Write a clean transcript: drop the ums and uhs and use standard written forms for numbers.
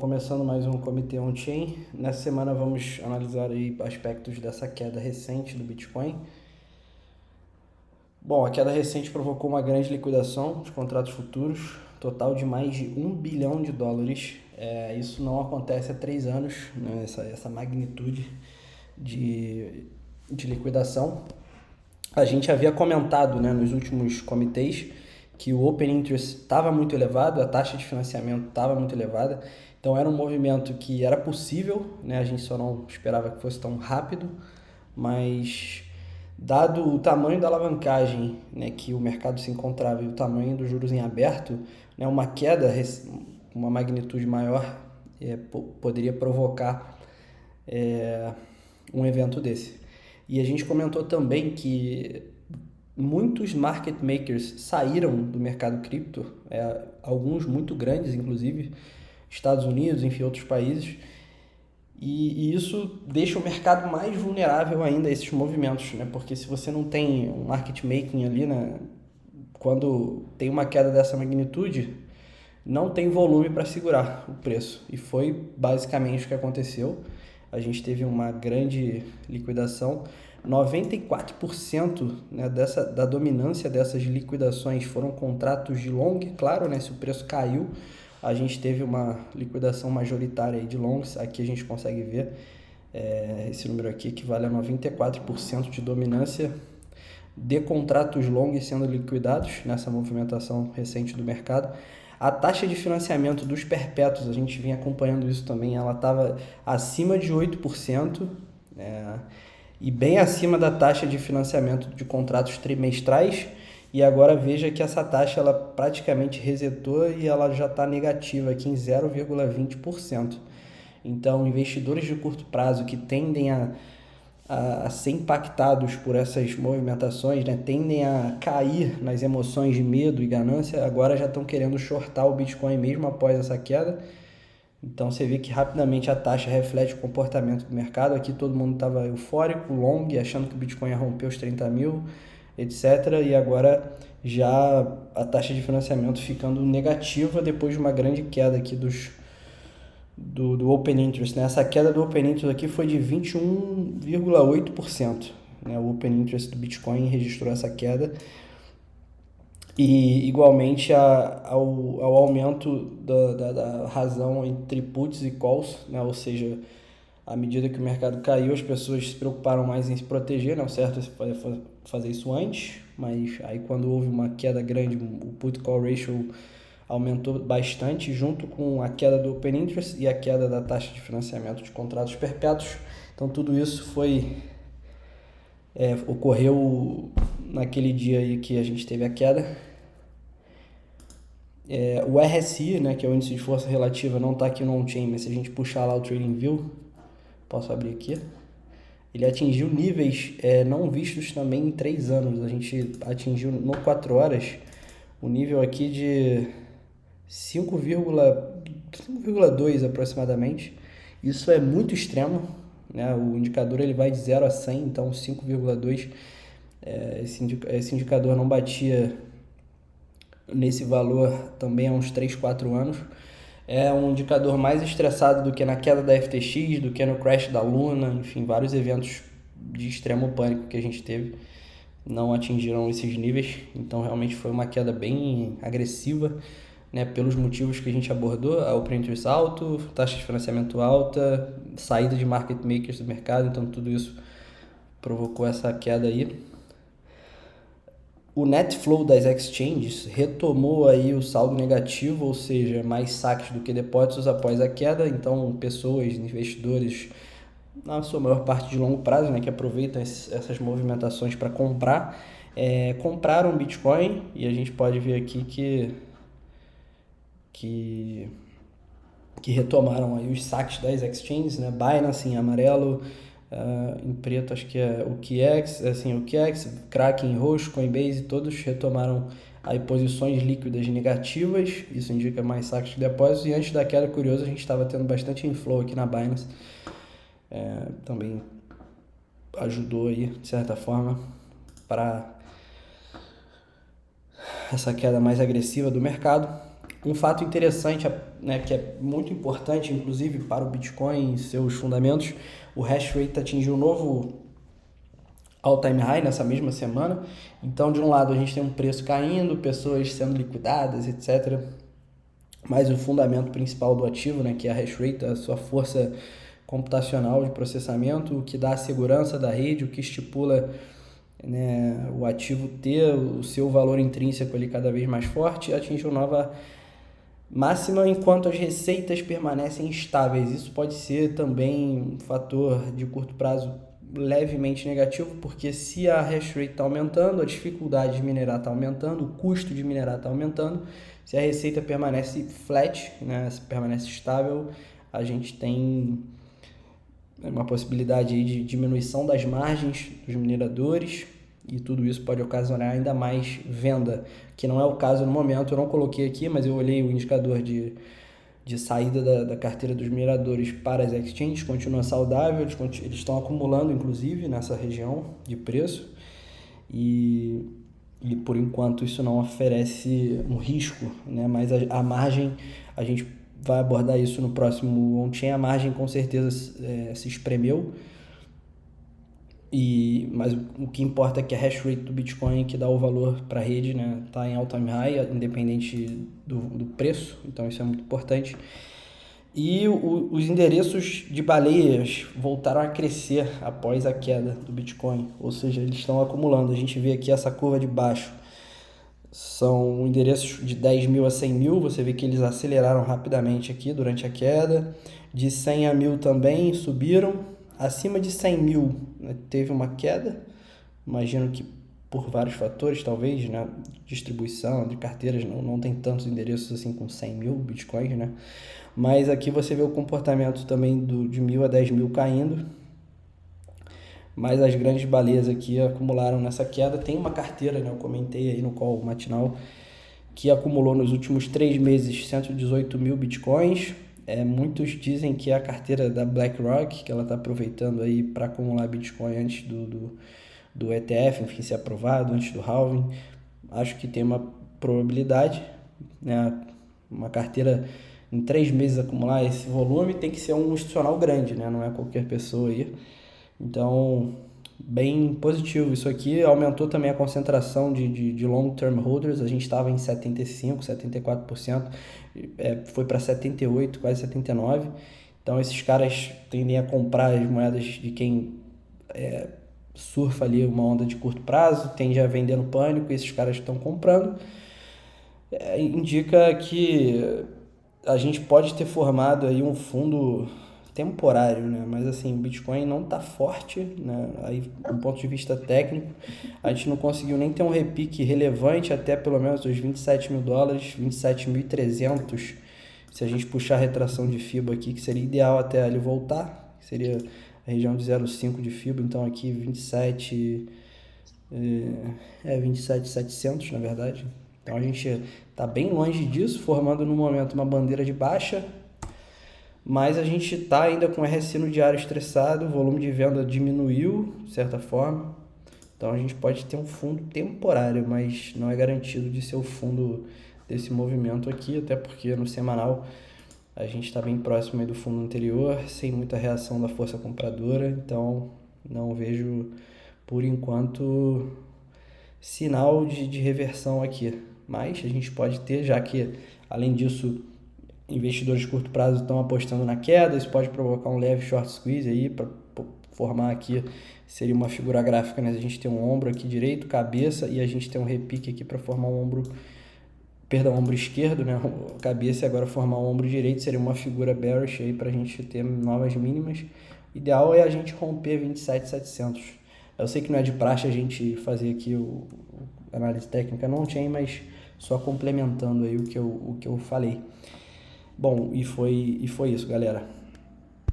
Começando mais um Comitê On-Chain. Nessa semana vamos analisar aí aspectos dessa queda recente do Bitcoin. Bom, a queda recente provocou uma grande liquidação de contratos futuros, total de mais de US$ 1 bilhão. Isso não acontece há 3 anos, né? Essa magnitude de liquidação. A gente havia comentado, né, nos últimos comitês que o Open Interest estava muito elevado, a taxa de financiamento estava muito elevada, então era um movimento que era possível, né, a gente só não esperava que fosse tão rápido, mas dado o tamanho da alavancagem, né, que o mercado se encontrava e o tamanho dos juros em aberto, né, uma queda, uma magnitude maior, poderia provocar um evento desse. E a gente comentou também que muitos market makers saíram do mercado cripto, alguns muito grandes, inclusive Estados Unidos, enfim, outros países, e isso deixa o mercado mais vulnerável ainda a esses movimentos, né? Porque se você não tem um market making ali, né? Quando tem uma queda dessa magnitude, não tem volume para segurar o preço. E foi basicamente o que aconteceu. A gente teve uma grande liquidação. 94%, né, da dominância dessas liquidações foram contratos de long. Claro, né, se o preço caiu, a gente teve uma liquidação majoritária de longs. Aqui a gente consegue ver esse número aqui equivale a 94% de dominância de contratos longos sendo liquidados nessa movimentação recente do mercado. A taxa de financiamento dos perpétuos, a gente vinha acompanhando isso também, ela estava acima de 8%, e bem acima da taxa de financiamento de contratos trimestrais, e agora veja que essa taxa ela praticamente resetou e ela já está negativa aqui em 0,20%. Então, investidores de curto prazo que tendem a ser impactados por essas movimentações, né, tendem a cair nas emoções de medo e ganância, agora já estão querendo shortar o Bitcoin mesmo após essa queda. Então você vê que rapidamente a taxa reflete o comportamento do mercado. Aqui todo mundo estava eufórico, long, achando que o Bitcoin ia romper os 30 mil, etc. E agora já a taxa de financiamento ficando negativa depois de uma grande queda aqui do Open Interest, né? Essa queda do Open Interest aqui foi de 21,8%, né? O Open Interest do Bitcoin registrou essa queda e igualmente ao aumento da razão entre puts e calls, né? Ou seja, à medida que o mercado caiu, as pessoas se preocuparam mais em se proteger, né? O certo é fazer isso antes, mas aí quando houve uma queda grande, o put-call ratio aumentou bastante, junto com a queda do Open Interest e a queda da taxa de financiamento de contratos perpétuos. Então tudo isso ocorreu naquele dia aí que a gente teve a queda. O RSI, né, que é o índice de força relativa, não está aqui no on-chain, mas se a gente puxar lá o TradingView, posso abrir aqui, ele atingiu níveis não vistos também em 3 anos. A gente atingiu no 4 horas o nível aqui de 5,2 aproximadamente. Isso é muito extremo, né? O indicador ele vai de 0 a 100, então 5,2, esse indicador não batia nesse valor também há uns 3, 4 anos. É um indicador mais estressado do que na queda da FTX, do que no crash da Luna, enfim, vários eventos de extremo pânico que a gente teve não atingiram esses níveis, então realmente foi uma queda bem agressiva, né, pelos motivos que a gente abordou, o Open Interest alto, taxa de financiamento alta, saída de market makers do mercado, então tudo isso provocou essa queda aí. O net flow das exchanges retomou aí o saldo negativo, ou seja, mais saques do que depósitos após a queda, então pessoas, investidores, na sua maior parte de longo prazo, né, que aproveitam essas movimentações para comprar, compraram Bitcoin, e a gente pode ver aqui que retomaram aí os saques das exchanges, né? Binance em amarelo, em preto acho que é o OKX, assim, o OKX, Kraken em roxo, Coinbase, todos retomaram aí posições líquidas negativas, isso indica mais saques de depósitos, e antes da queda, curioso, a gente estava tendo bastante inflow aqui na Binance, também ajudou aí, de certa forma, para essa queda mais agressiva do mercado. Um fato interessante, né, que é muito importante, inclusive, para o Bitcoin e seus fundamentos, o hash rate atingiu um novo all-time high nessa mesma semana. Então, de um lado, a gente tem um preço caindo, pessoas sendo liquidadas, etc. Mas o fundamento principal do ativo, né, que é a hash rate, a sua força computacional de processamento, o que dá a segurança da rede, o que estipula, né, o ativo ter o seu valor intrínseco ali cada vez mais forte, atingiu nova máxima enquanto as receitas permanecem estáveis. Isso pode ser também um fator de curto prazo levemente negativo, porque se a hash rate está aumentando, a dificuldade de minerar está aumentando, o custo de minerar está aumentando. Se a receita permanece flat, né, se permanece estável, a gente tem uma possibilidade aí de diminuição das margens dos mineradores, e tudo isso pode ocasionar ainda mais venda, que não é o caso no momento. Eu não coloquei aqui, mas eu olhei o indicador de saída da carteira dos mineradores para as exchanges, continua saudável, eles estão acumulando, inclusive, nessa região de preço, e por enquanto isso não oferece um risco, né? Mas a margem, a gente vai abordar isso no próximo on-chain, a margem com certeza se espremeu, mas o que importa é que a hash rate do Bitcoin, que dá o valor para a rede, né, está em all-time high, independente do preço, então isso é muito importante. E os endereços de baleias voltaram a crescer após a queda do Bitcoin, ou seja, eles estão acumulando. A gente vê aqui essa curva de baixo, são endereços de 10 mil a 100 mil, você vê que eles aceleraram rapidamente aqui durante a queda. De 100 a 1000 também subiram. Acima de 100 mil, né, teve uma queda, imagino que por vários fatores, talvez, né, distribuição de carteiras, não tem tantos endereços assim com 100 mil bitcoins, né, mas aqui você vê o comportamento também de 1000 a 10 mil caindo, mas as grandes baleias aqui acumularam nessa queda. Tem uma carteira, né, eu comentei aí no call matinal, que acumulou nos últimos 3 meses 118 mil bitcoins. Muitos dizem que é a carteira da BlackRock, que ela está aproveitando aí para acumular Bitcoin antes do ETF, enfim, ser aprovado, antes do halving. Acho que tem uma probabilidade, né? Uma carteira em 3 meses acumular esse volume tem que ser um institucional grande, né? Não é qualquer pessoa aí. Então, bem positivo. Isso aqui aumentou também a concentração de long-term holders. A gente estava em 75%, 74%, foi para 78%, quase 79%. Então, esses caras tendem a comprar as moedas de quem surfa ali uma onda de curto prazo, tende a vender no pânico, e esses caras estão comprando. Indica que a gente pode ter formado aí um fundo temporário, né? Mas assim, o Bitcoin não está forte, né? Aí, do ponto de vista técnico, a gente não conseguiu nem ter um repique relevante até pelo menos os 27 mil dólares, 27.300, se a gente puxar a retração de FIBA aqui, que seria ideal até ele voltar, que seria a região de 0,5 de FIBA, então aqui 27.700 na verdade. Então a gente está bem longe disso, formando no momento uma bandeira de baixa, mas a gente está ainda com RSI no diário estressado, o volume de venda diminuiu, de certa forma. Então a gente pode ter um fundo temporário, mas não é garantido de ser o fundo desse movimento aqui, até porque no semanal a gente está bem próximo aí do fundo anterior, sem muita reação da força compradora, então não vejo, por enquanto, sinal de reversão aqui. Mas a gente pode ter, já que, além disso, investidores de curto prazo estão apostando na queda, isso pode provocar um leve short squeeze aí, para formar aqui, seria uma figura gráfica, né? A gente tem um ombro aqui direito, cabeça, e a gente tem um repique aqui para formar um ombro esquerdo, né? Cabeça, e agora formar um ombro direito, seria uma figura bearish aí para a gente ter novas mínimas. O ideal é a gente romper 27.700. Eu sei que não é de praxe a gente fazer aqui o análise técnica no on-chain, mas só complementando aí o que eu falei. Bom, e foi isso, galera.